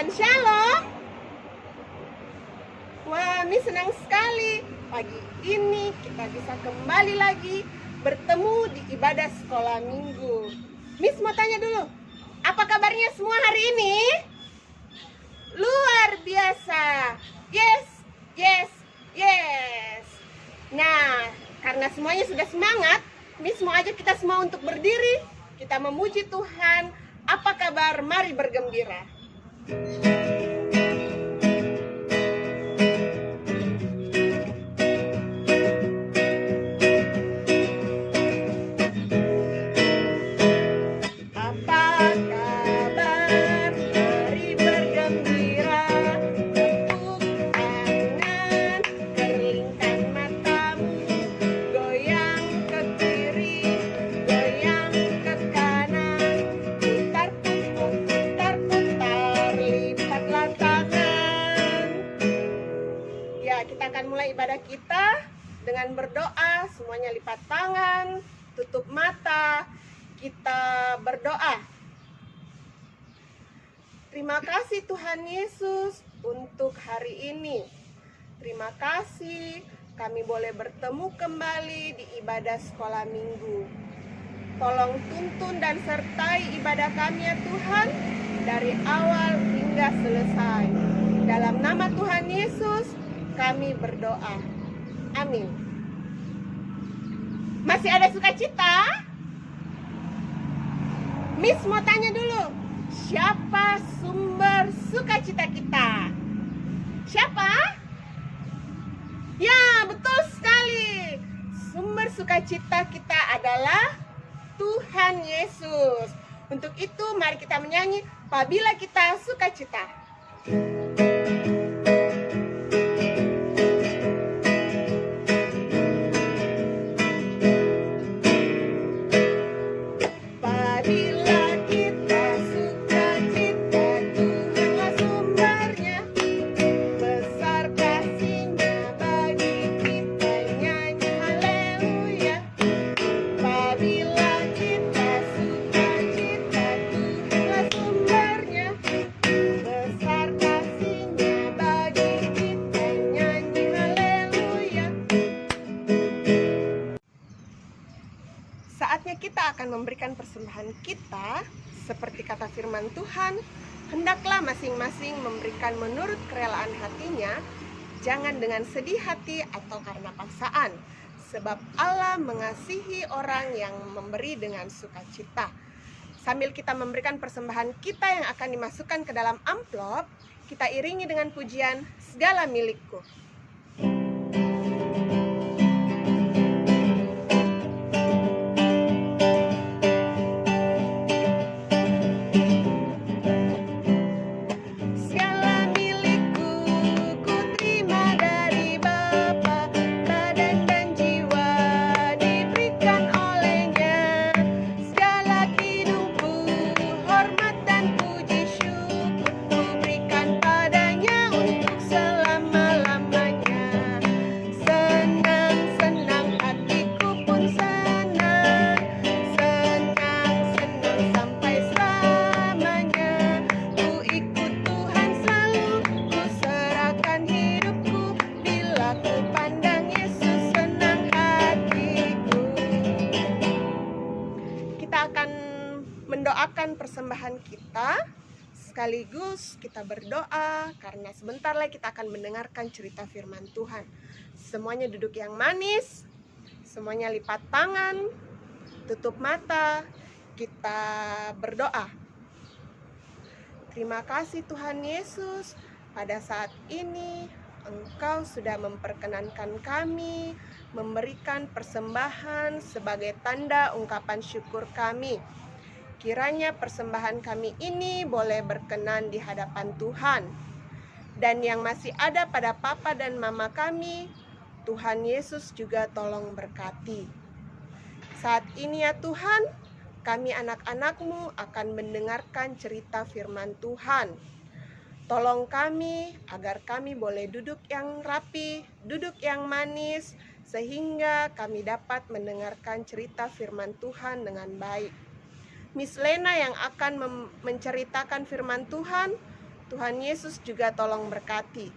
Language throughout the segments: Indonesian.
dan shalom. Wah, Miss senang sekali. Pagi ini kita bisa kembali lagi bertemu di ibadah sekolah minggu. Miss mau tanya dulu, apa kabarnya semua hari ini? Luar biasa. Yes, yes, yes. Nah, karena semuanya sudah semangat, Miss mau ajak kita semua untuk berdiri. Kita memuji Tuhan. Apa kabar? Mari bergembira. Kita akan mulai ibadah kita dengan berdoa. Semuanya lipat tangan, tutup mata, kita berdoa. Terima kasih Tuhan Yesus untuk hari ini. Terima kasih kami boleh bertemu kembali di ibadah sekolah minggu. Tolong tuntun dan sertai ibadah kami ya Tuhan, dari awal hingga selesai. Dalam nama Tuhan Yesus kami berdoa. Amin. Masih ada sukacita? Miss mau tanya dulu, siapa sumber sukacita kita? Siapa? Ya, betul sekali. Sumber sukacita kita adalah Tuhan Yesus. Untuk itu mari kita menyanyi Apabila Kita Sukacita. Saatnya kita akan memberikan persembahan kita. Seperti kata firman Tuhan, hendaklah masing-masing memberikan menurut kerelaan hatinya, jangan dengan sedih hati atau karena paksaan, sebab Allah mengasihi orang yang memberi dengan sukacita. Sambil kita memberikan persembahan kita yang akan dimasukkan ke dalam amplop, kita iringi dengan pujian Segala Milikku. Mendoakan persembahan kita, sekaligus kita berdoa karena sebentar lagi kita akan mendengarkan cerita firman Tuhan. Semuanya duduk yang manis, semuanya lipat tangan, tutup mata, kita berdoa. Terima kasih Tuhan Yesus, pada saat ini Engkau sudah memperkenankan kami memberikan persembahan sebagai tanda ungkapan syukur kami. Kiranya persembahan kami ini boleh berkenan di hadapan Tuhan. Dan yang masih ada pada papa dan mama kami, Tuhan Yesus juga tolong berkati. Saat ini ya Tuhan, kami anak-anak-Mu akan mendengarkan cerita firman Tuhan. Tolong kami agar kami boleh duduk yang rapi, duduk yang manis, sehingga kami dapat mendengarkan cerita firman Tuhan dengan baik. Miss Lena yang akan menceritakan firman Tuhan, Tuhan Yesus juga tolong berkati.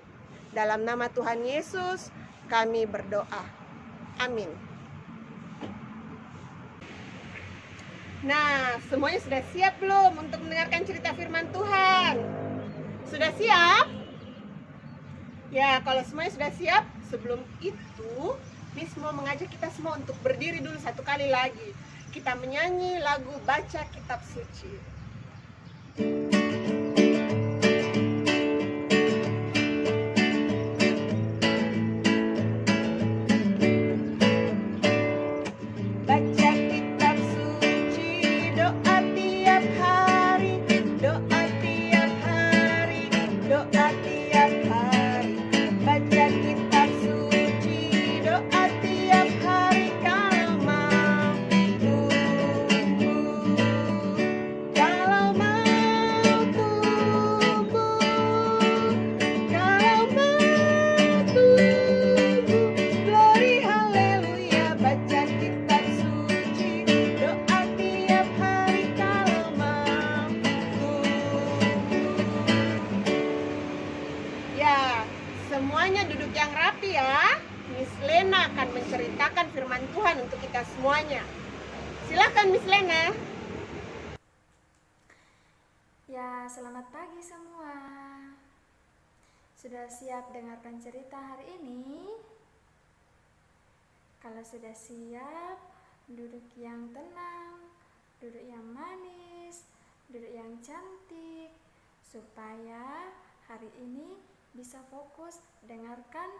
Dalam nama Tuhan Yesus, kami berdoa. Amin. Nah, semuanya sudah siap belum untuk mendengarkan cerita firman Tuhan? Sudah siap? Ya, kalau semuanya sudah siap, sebelum itu, Miss mau mengajak kita semua untuk berdiri dulu satu kali lagi. Kita menyanyi lagu Baca Kitab Suci. Baca kitab suci, doa tiap hari, doa tiap hari, doa tiap hari. Baca kitab suci, doa tiap hari, kalau mau tumbuh, kalau mau tumbuh, kalau mau tumbuh. Glory haleluya, baca kitab suci, doa tiap hari, kalau mau tumbuh. Ya, semuanya duduk yang rapi ya. Miss Lena akan menceritakan firman Tuhan untuk kita semuanya. Silakan Miss Lena. Ya, selamat pagi semua. Sudah siap dengarkan cerita hari ini? Kalau sudah siap, duduk yang tenang, duduk yang manis, duduk yang cantik, supaya hari ini bisa fokus dengarkan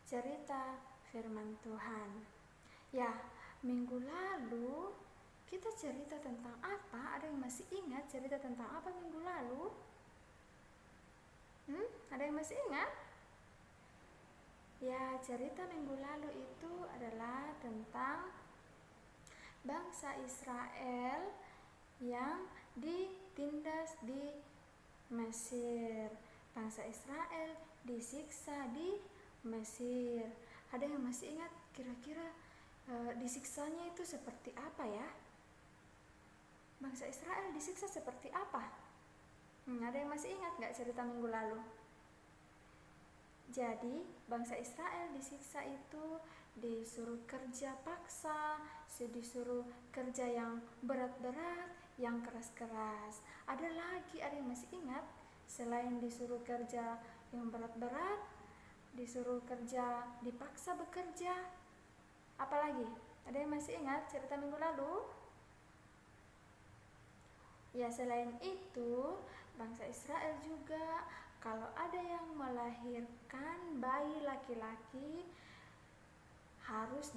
cerita firman Tuhan. Ya, minggu lalu kita cerita tentang apa? Ada yang masih ingat cerita tentang apa minggu lalu? Ada yang masih ingat? Ya, cerita minggu lalu itu adalah tentang bangsa Israel yang ditindas di Mesir. Bangsa Israel disiksa di Mesir. Ada yang masih ingat kira-kira disiksanya itu seperti apa ya? Bangsa Israel disiksa seperti apa? Ada yang masih ingat gak cerita minggu lalu? Jadi bangsa Israel disiksa itu disuruh kerja paksa, disuruh kerja yang berat-berat, yang keras-keras. Ada yang masih ingat? Selain disuruh kerja yang berat-berat, disuruh kerja, dipaksa bekerja, apalagi? Ada yang masih ingat cerita minggu lalu? Ya, selain itu, bangsa Israel juga kalau ada yang melahirkan bayi laki-laki harus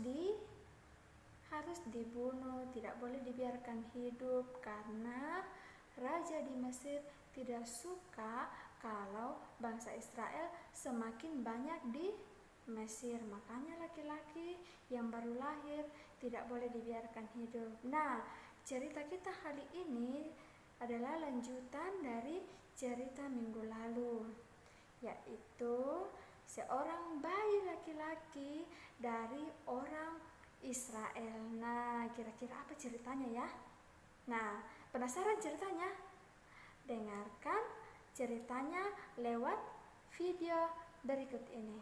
dibunuh, tidak boleh dibiarkan hidup, karena raja di Mesir tidak suka kalau bangsa Israel semakin banyak di Mesir. Makanya laki-laki yang baru lahir tidak boleh dibiarkan hidup. Nah, cerita kita kali ini adalah lanjutan dari cerita minggu lalu, yaitu seorang bayi laki-laki dari orang Israel. Nah, kira-kira apa ceritanya ya? Nah, penasaran ceritanya? Dengarkan ceritanya lewat video berikut ini.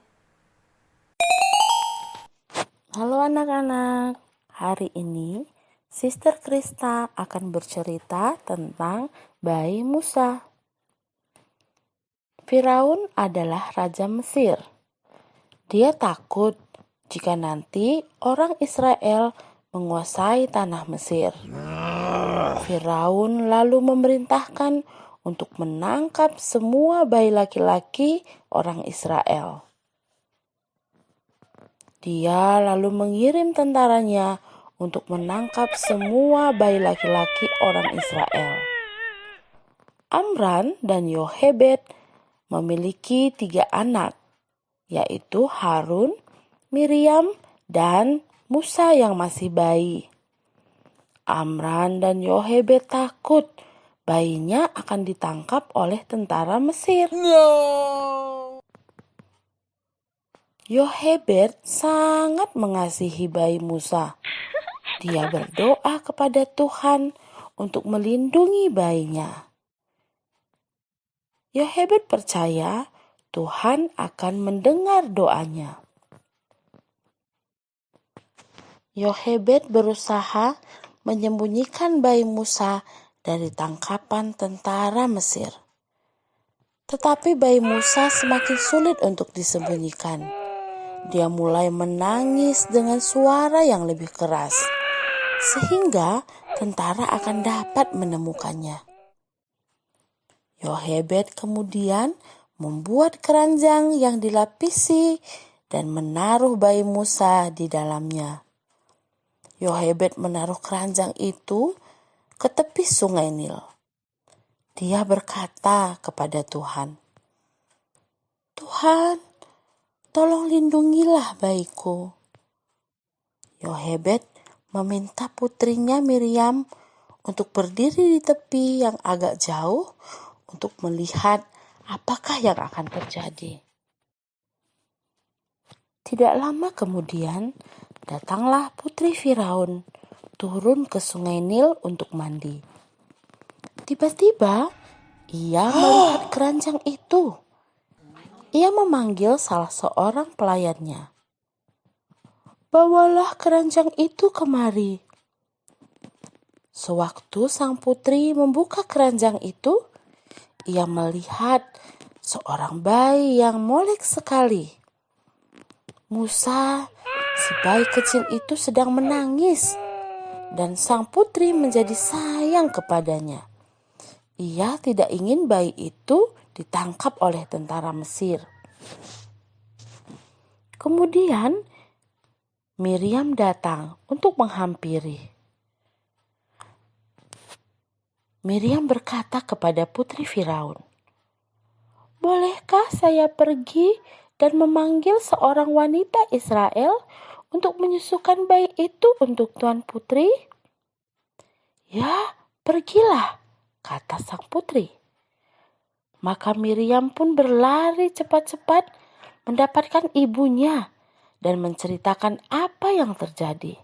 Halo anak-anak, hari ini Sister Krista akan bercerita tentang bayi Musa. Firaun adalah raja Mesir. Dia takut jika nanti orang Israel menguasai tanah Mesir. Firaun lalu memerintahkan untuk menangkap semua bayi laki-laki orang Israel. Dia lalu mengirim tentaranya untuk menangkap semua bayi laki-laki orang Israel. Amran dan Yohebed memiliki 3 anak, yaitu Harun, Miriam, dan Musa yang masih bayi. Amran dan Yohebed takut bayinya akan ditangkap oleh tentara Mesir. Yohebed sangat mengasihi bayi Musa. Dia berdoa kepada Tuhan untuk melindungi bayinya. Yohebed percaya Tuhan akan mendengar doanya. Yohebed berusaha menyembunyikan bayi Musa dari tangkapan tentara Mesir. Tetapi bayi Musa semakin sulit untuk disembunyikan. Dia mulai menangis dengan suara yang lebih keras, sehingga tentara akan dapat menemukannya. Yohebed kemudian membuat keranjang yang dilapisi dan menaruh bayi Musa di dalamnya. Yohebed menaruh keranjang itu ke tepi sungai Nil. Dia berkata kepada Tuhan, "Tuhan, tolong lindungilah bayiku." Yohebed meminta putrinya Miriam untuk berdiri di tepi yang agak jauh untuk melihat apakah yang akan terjadi. Tidak lama kemudian, datanglah putri Firaun turun ke sungai Nil untuk mandi. Tiba-tiba, ia melihat keranjang itu. Ia memanggil salah seorang pelayannya. "Bawalah keranjang itu kemari." Sewaktu sang putri membuka keranjang itu, ia melihat seorang bayi yang molek sekali. Musa, si bayi kecil itu sedang menangis, dan sang putri menjadi sayang kepadanya. Ia tidak ingin bayi itu ditangkap oleh tentara Mesir. Kemudian Miriam datang untuk menghampiri. Miriam berkata kepada putri Firaun, "Bolehkah saya pergi dan memanggil seorang wanita Israel untuk menyusukan bayi itu untuk Tuan Putri?" "Ya, pergilah," kata sang putri. Maka Miriam pun berlari cepat-cepat mendapatkan ibunya dan menceritakan apa yang terjadi.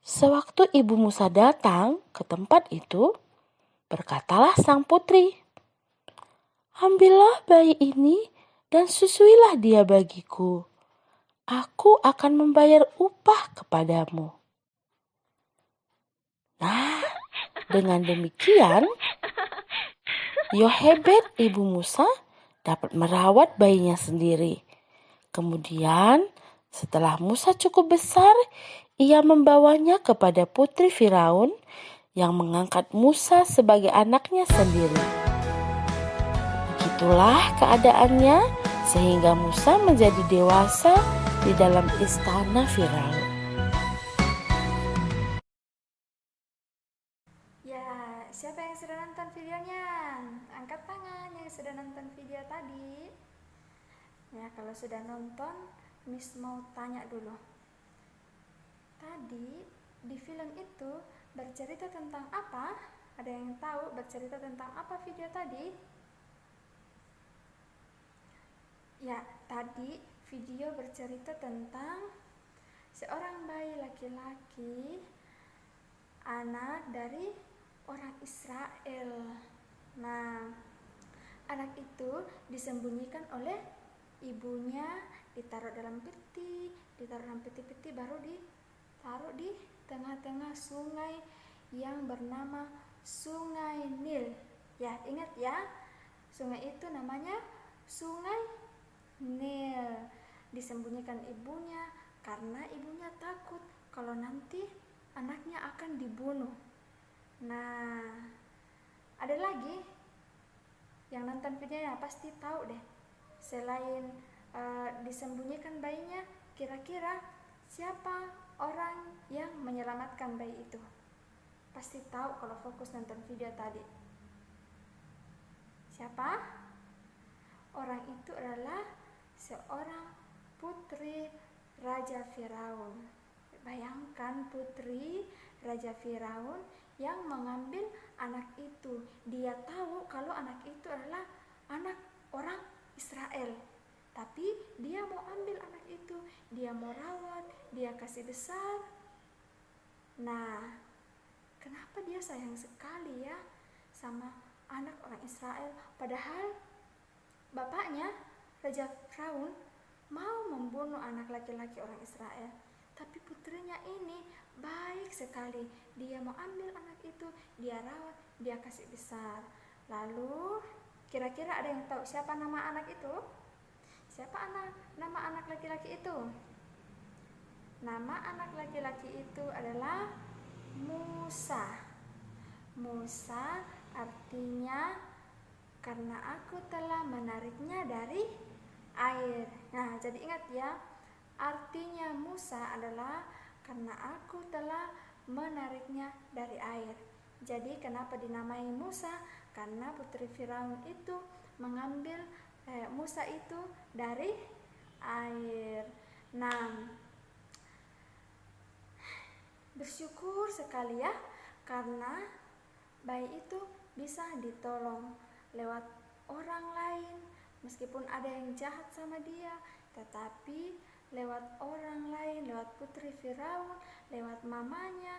Sewaktu ibu Musa datang ke tempat itu, berkatalah sang putri, "Ambillah bayi ini dan susuilah dia bagiku. Aku akan membayar upah kepadamu." Nah, dengan demikian, Yohebed ibu Musa dapat merawat bayinya sendiri. Kemudian, setelah Musa cukup besar, ia membawanya kepada putri Firaun yang mengangkat Musa sebagai anaknya sendiri. Begitulah keadaannya sehingga Musa menjadi dewasa di dalam istana Firaun. Ya, siapa yang sudah nonton videonya? Angkat tangan yang sudah nonton video tadi. Ya, kalau sudah nonton, Miss mau tanya dulu. Tadi di film itu bercerita tentang apa? Ada yang tahu bercerita tentang apa video tadi? Ya, tadi video bercerita tentang seorang bayi laki-laki, anak dari orang Israel. Nah, anak itu disembunyikan oleh ibunya, ditaruh dalam peti, baru ditaruh di tengah-tengah sungai yang bernama Sungai Nil. Ya, ingat ya, sungai itu namanya Sungai Nil. Disembunyikan ibunya karena ibunya takut kalau nanti anaknya akan dibunuh. Nah, ada lagi yang nonton videonya pasti tahu deh. Selain disembunyikan bayinya, kira-kira siapa orang yang menyelamatkan bayi itu? Pasti tahu kalau fokus nonton video tadi. Siapa? Orang itu adalah seorang putri Raja Firaun. Bayangkan putri Raja Firaun yang mengambil anak itu. Dia tahu kalau anak itu adalah anak orang Israel. Tapi dia mau ambil anak itu, dia mau rawat, dia kasih besar. Nah, kenapa dia sayang sekali ya sama anak orang Israel, padahal bapaknya Raja Firaun mau membunuh anak laki-laki orang Israel. Tapi putrinya ini baik sekali, dia mau ambil anak itu, dia rawat, dia kasih besar. Lalu kira-kira ada yang tahu siapa nama anak itu? Nama anak laki-laki itu? Nama anak laki-laki itu adalah Musa. Musa artinya karena aku telah menariknya dari air. Nah, jadi ingat ya, artinya Musa adalah karena aku telah menariknya dari air. Jadi kenapa dinamai Musa? Karena putri Firaun itu mengambil Musa itu dari air. Nah, bersyukur sekali ya, karena bayi itu bisa ditolong lewat orang lain. Meskipun ada yang jahat sama dia, tetapi lewat orang lain, lewat putri Firaun, lewat mamanya,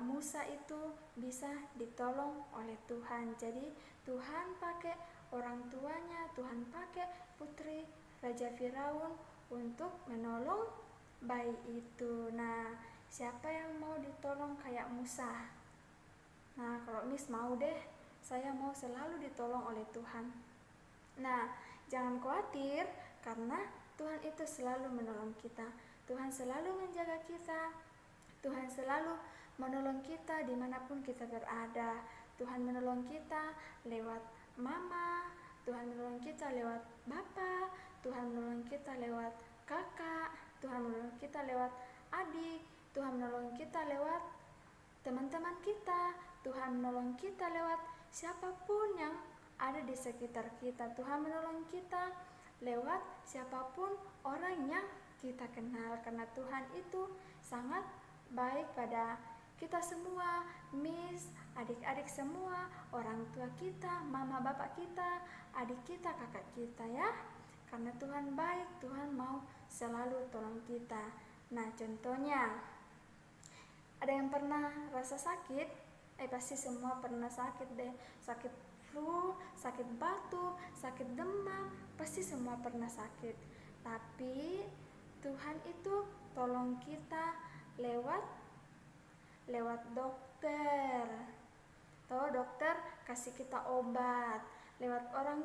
Musa itu bisa ditolong oleh Tuhan. Jadi Tuhan pakai orang tuanya, Tuhan pakai putri Raja Firaun untuk menolong bayi itu. Nah, siapa yang mau ditolong kayak Musa? Nah, kalau Miss mau deh, saya mau selalu ditolong oleh Tuhan. Nah, jangan khawatir karena Tuhan itu selalu menolong kita. Tuhan selalu menjaga kita. Tuhan selalu menolong kita dimanapun kita berada. Tuhan menolong kita lewat mama, Tuhan menolong kita lewat bapak, Tuhan menolong kita lewat kakak, Tuhan menolong kita lewat adik, Tuhan menolong kita lewat teman-teman kita, Tuhan menolong kita lewat siapapun yang ada di sekitar kita. Tuhan menolong kita lewat siapapun orang yang kita kenal, karena Tuhan itu sangat baik pada kita semua, Miss, adik-adik semua, orang tua kita, mama bapak kita, adik kita, kakak kita ya. Karena Tuhan baik, Tuhan mau selalu tolong kita. Nah, contohnya, ada yang pernah rasa sakit? Pasti semua pernah sakit deh. Sakit flu, sakit batuk, sakit demam, pasti semua pernah sakit. Tapi Tuhan itu tolong kita lewat dokter. Tahu dokter kasih kita obat. Lewat orang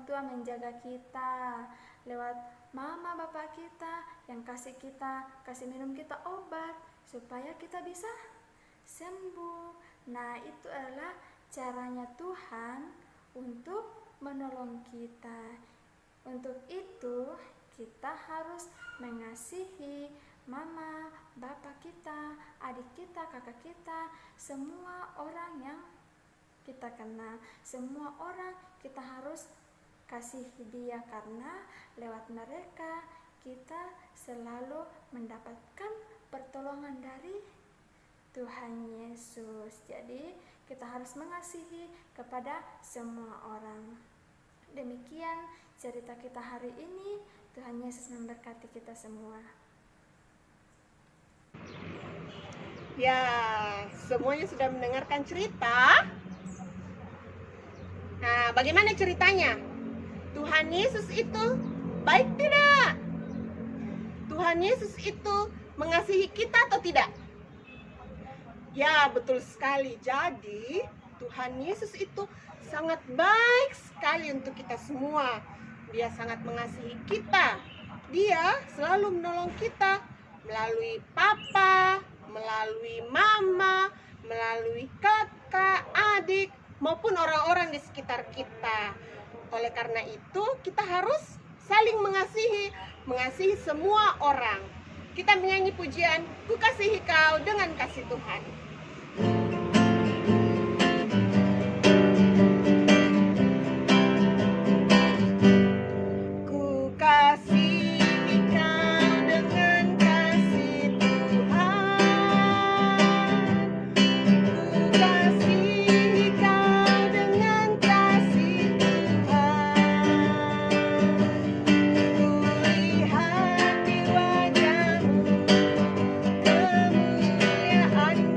tua menjaga kita. Lewat mama bapak kita yang kasih minum kita obat supaya kita bisa sembuh. Nah, itu adalah caranya Tuhan untuk menolong kita. Untuk itu kita harus mengasihi mama, bapak kita, adik kita, kakak kita, semua orang yang kita kenal. Semua orang kita harus kasih dia, karena lewat mereka kita selalu mendapatkan pertolongan dari Tuhan Yesus. Jadi kita harus mengasihi kepada semua orang. Demikian cerita kita hari ini. Tuhan Yesus memberkati kita semua. Ya, semuanya sudah mendengarkan cerita. Nah, bagaimana ceritanya? Tuhan Yesus itu baik tidak? Tuhan Yesus itu mengasihi kita atau tidak? Ya, betul sekali. Jadi, Tuhan Yesus itu sangat baik sekali untuk kita semua. Dia sangat mengasihi kita. Dia selalu menolong kita melalui papa, melalui mama, melalui kakak, adik, maupun orang-orang di sekitar kita. Oleh karena itu, kita harus saling mengasihi semua orang. Kita menyanyi pujian, "Ku kasihi kau dengan kasih Tuhan." Ku kasihi kau dengan kasih Tuhan. Ku kasihi kau dengan kasih Tuhan. Ku lihat di wajahmu kemuliaan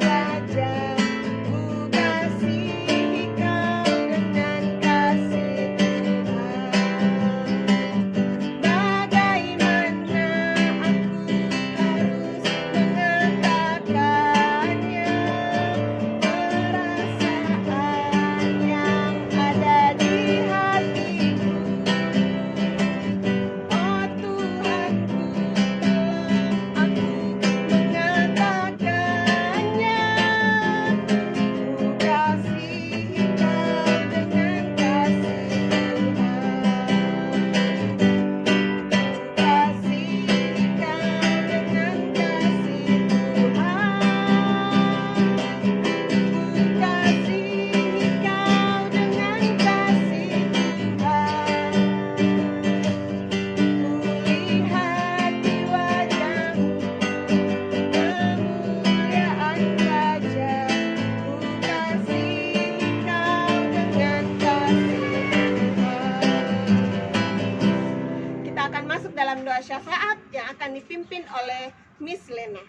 Miss Lena.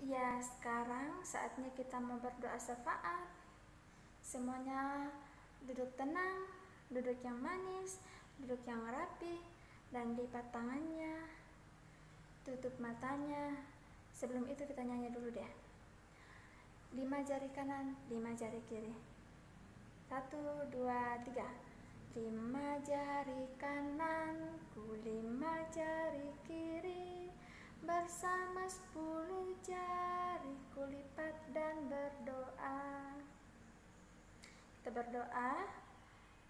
Ya, sekarang saatnya kita mau berdoa syafaat. Semuanya duduk tenang, duduk yang manis, duduk yang rapi, dan lipat tangannya, tutup matanya. Sebelum itu kita nyanyi dulu deh. 5 jari kanan, 5 jari kiri. 1, 2, 3. 5 jari kananku, 5 jari kiri, bersama 10 jari kulipat dan berdoa. Kita berdoa.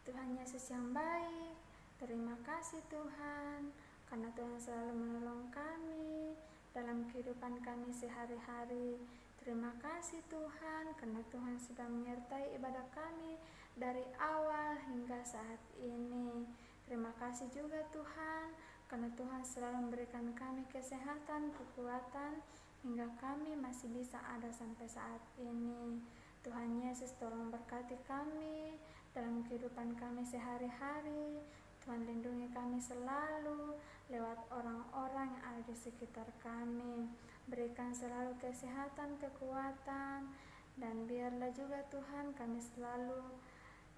Tuhan Yesus yang baik, terima kasih Tuhan, karena Tuhan selalu menolong kami dalam kehidupan kami sehari-hari. Terima kasih Tuhan, karena Tuhan sudah menyertai ibadah kami dari awal hingga saat ini. Terima kasih juga Tuhan, karena Tuhan selalu memberikan kami kesehatan, kekuatan, hingga kami masih bisa ada sampai saat ini. Tuhan Yesus tolong berkati kami dalam kehidupan kami sehari-hari. Tuhan lindungi kami selalu lewat orang-orang yang ada di sekitar kami. Berikan selalu kesehatan, kekuatan, dan biarlah juga Tuhan kami selalu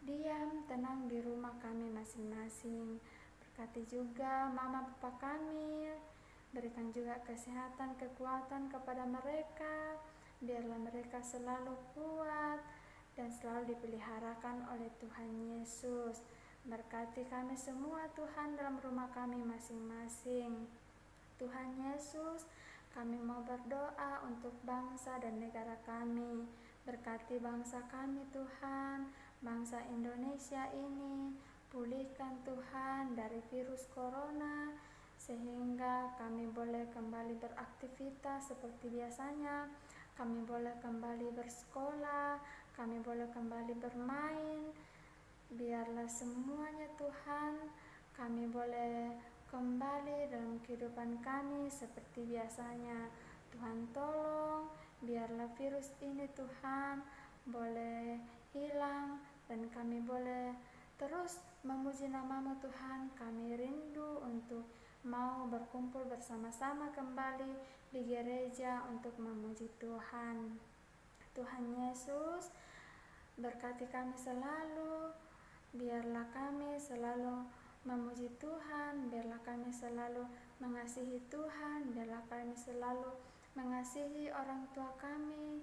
diam, tenang di rumah kami masing-masing. Berkati juga mama papa kami, berikan juga kesehatan, kekuatan kepada mereka. Biarlah mereka selalu kuat dan selalu dipeliharakan oleh Tuhan Yesus. Berkati kami semua Tuhan dalam rumah kami masing-masing. Tuhan Yesus, kami mau berdoa untuk bangsa dan negara kami. Berkati bangsa kami Tuhan, bangsa Indonesia ini. Pulihkan Tuhan dari virus corona, sehingga kami boleh kembali beraktivitas seperti biasanya. Kami boleh kembali bersekolah, kami boleh kembali bermain. Biarlah semuanya Tuhan, kami boleh kembali dalam kehidupan kami seperti biasanya. Tuhan tolong, biarlah virus ini Tuhan boleh hilang, dan kami boleh terus memuji nama-Mu Tuhan. Kami rindu untuk mau berkumpul bersama-sama kembali di gereja untuk memuji Tuhan. Tuhan Yesus, berkati kami selalu. Biarlah kami selalu memuji Tuhan, biarlah kami selalu mengasihi Tuhan, biarlah kami selalu mengasihi orang tua kami,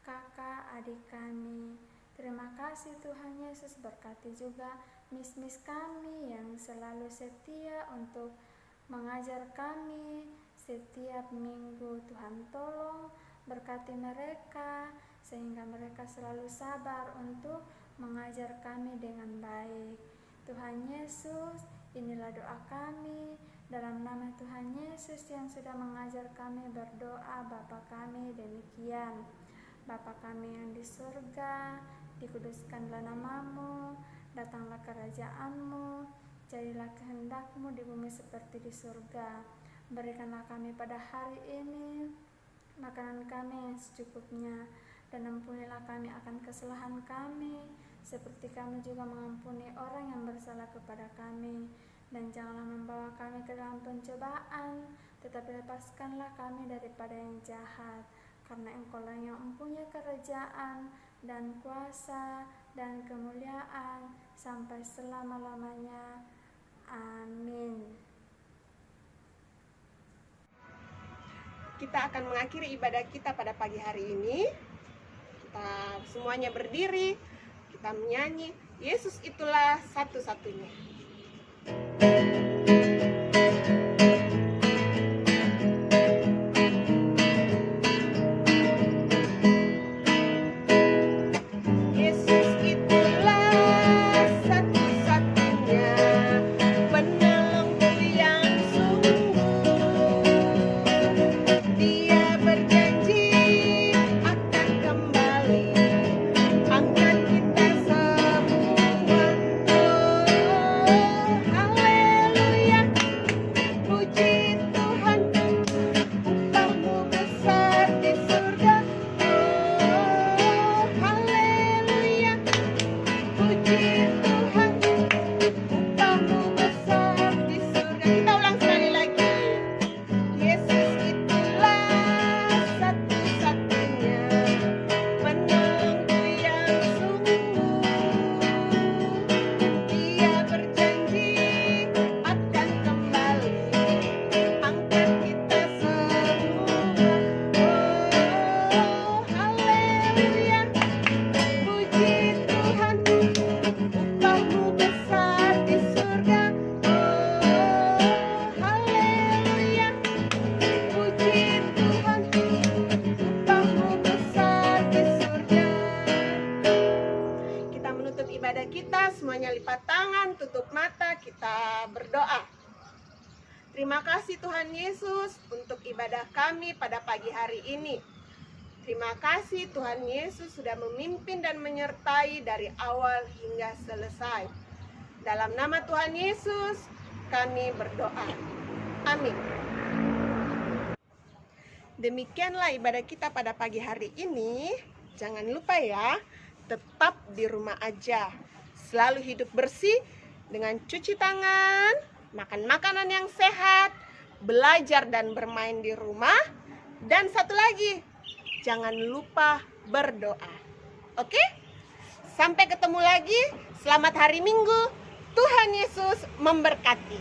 kakak, adik kami. Terima kasih Tuhan Yesus, berkati juga mis-mis kami yang selalu setia untuk mengajar kami setiap minggu. Tuhan tolong berkati mereka sehingga mereka selalu sabar untuk mengajar kami dengan baik. Tuhan Yesus, inilah doa kami dalam nama Tuhan Yesus yang sudah mengajar kami berdoa. Bapa kami, demikian. Bapa kami yang di surga, dikuduskanlah nama-Mu, datanglah kerajaan-Mu, jadilah kehendak-Mu di bumi seperti di surga. Berikanlah kami pada hari ini makanan kami yang secukupnya, dan ampunilah kami akan kesalahan kami, seperti kami juga mengampuni orang yang bersalah kepada kami. Dan janganlah membawa kami ke dalam pencobaan, tetapi lepaskanlah kami daripada yang jahat, karena Engkau-lah yang mempunyai kerajaan dan kuasa dan kemuliaan sampai selama-lamanya. Amin. Kita akan mengakhiri ibadah kita pada pagi hari ini. Kita semuanya berdiri, kita menyanyi, Yesus itulah satu-satunya. Haleluya. ibadah kami pada pagi hari ini. Terima kasih Tuhan Yesus sudah memimpin dan menyertai dari awal hingga selesai. Dalam nama Tuhan Yesus kami berdoa. Amin. Demikianlah ibadah kita pada pagi hari ini. Jangan lupa ya, tetap di rumah aja. Selalu hidup bersih dengan cuci tangan, makan makanan yang sehat, belajar dan bermain di rumah. Dan satu lagi, jangan lupa berdoa. Oke? Sampai ketemu lagi. Selamat hari Minggu. Tuhan Yesus memberkati.